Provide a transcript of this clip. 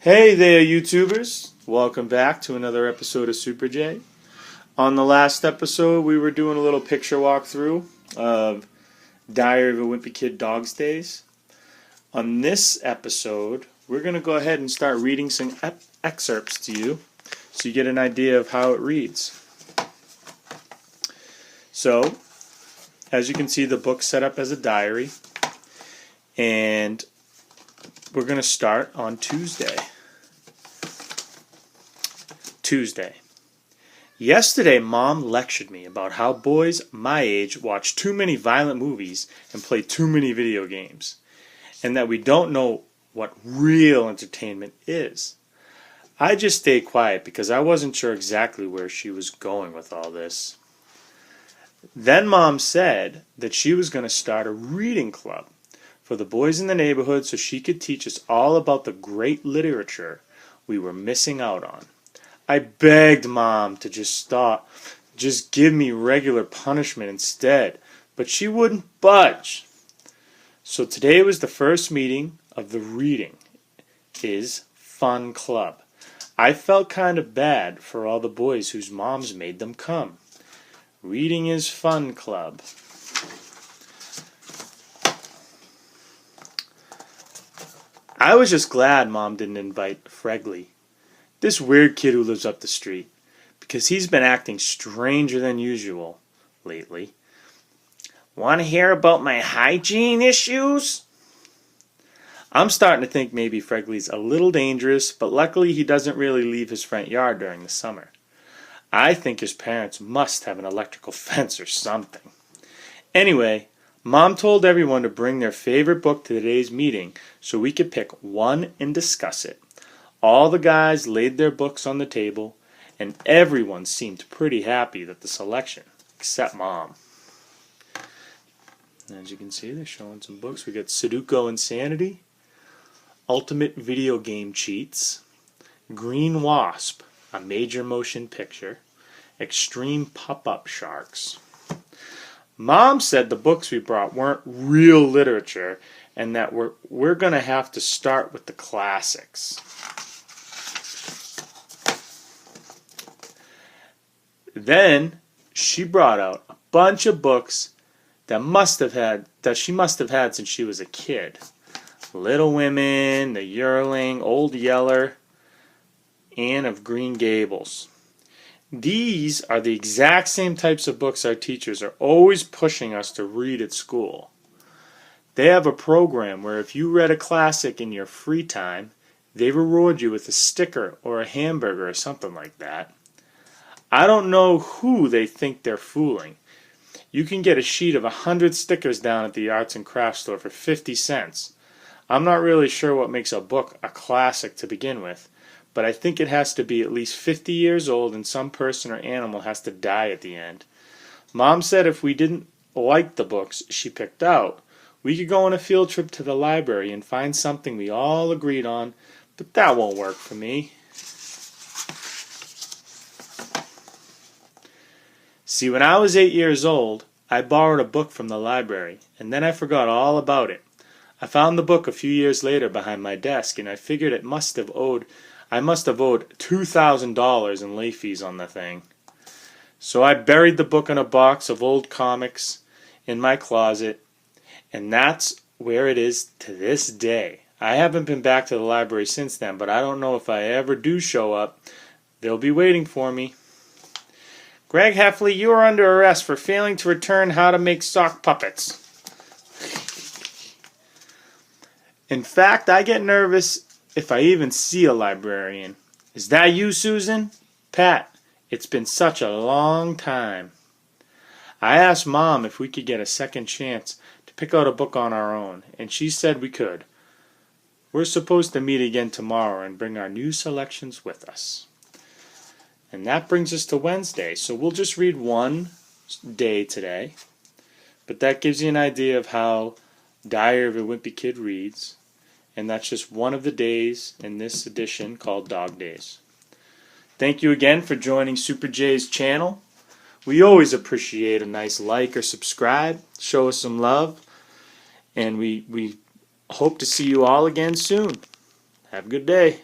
Hey there, YouTubers! Welcome back to another episode of Super J. On the last episode, we were doing a little picture walkthrough of Diary of a Wimpy Kid Dog's Days. On this episode, we're going to go ahead and start reading some excerpts to you so you get an idea of how it reads. So, as you can see, the book's set up as a diary, and we're going to start on Tuesday. Yesterday, Mom lectured me about how boys my age watch too many violent movies and play too many video games, and that we don't know what real entertainment is. I just stayed quiet because I wasn't sure exactly where she was going with all this. Then Mom said that she was going to start a reading club for the boys in the neighborhood so she could teach us all about the great literature we were missing out on. I begged Mom to just give me regular punishment instead, but she wouldn't budge. So today was the first meeting of the Reading is Fun Club. I felt kind of bad for all the boys whose moms made them come. Reading is Fun Club. I was just glad Mom didn't invite Fregley, this weird kid who lives up the street, because he's been acting stranger than usual lately. Want to hear about my hygiene issues? I'm starting to think maybe Fregley's a little dangerous, but luckily he doesn't really leave his front yard during the summer. I think his parents must have an electrical fence or something. Anyway, Mom told everyone to bring their favorite book to today's meeting so we could pick one and discuss it. All the guys laid their books on the table, and everyone seemed pretty happy with the selection, except Mom. As you can see, they're showing some books. We got Sudoku Insanity, Ultimate Video Game Cheats, Green Wasp, a major motion picture, Extreme Pop-Up Sharks. Mom said the books we brought weren't real literature and that we're going to have to start with the classics. Then she brought out a bunch of books that she must have had since she was a kid. Little Women, The Yearling, Old Yeller, Anne of Green Gables. These are the exact same types of books our teachers are always pushing us to read at school. They have a program where if you read a classic in your free time, they reward you with a sticker or a hamburger or something like that. I don't know who they think they're fooling. You can get a sheet of 100 stickers down at the arts and crafts store for 50 cents. I'm not really sure what makes a book a classic to begin with, but I think it has to be at least 50 years old and some person or animal has to die at the end. Mom said if we didn't like the books she picked out, we could go on a field trip to the library and find something we all agreed on, but that won't work for me. See, when I was 8 years old, I borrowed a book from the library, and then I forgot all about it. I found the book a few years later behind my desk, and I figured I must have owed $2,000 in late fees on the thing. So I buried the book in a box of old comics in my closet, and that's where it is to this day. I haven't been back to the library since then, but I don't know if I ever do show up. They'll be waiting for me. Greg Heffley, you are under arrest for failing to return How to Make Sock Puppets. In fact, I get nervous if I even see a librarian. Is that you, Susan? Pat, it's been such a long time. I asked Mom if we could get a second chance to pick out a book on our own, and she said we could. We're supposed to meet again tomorrow and bring our new selections with us. And that brings us to Wednesday, so we'll just read one day today. But that gives you an idea of how Diary of a Wimpy Kid reads. And that's just one of the days in this edition called Dog Days. Thank you again for joining Super J's channel. We always appreciate a nice like or subscribe. Show us some love. And we hope to see you all again soon. Have a good day.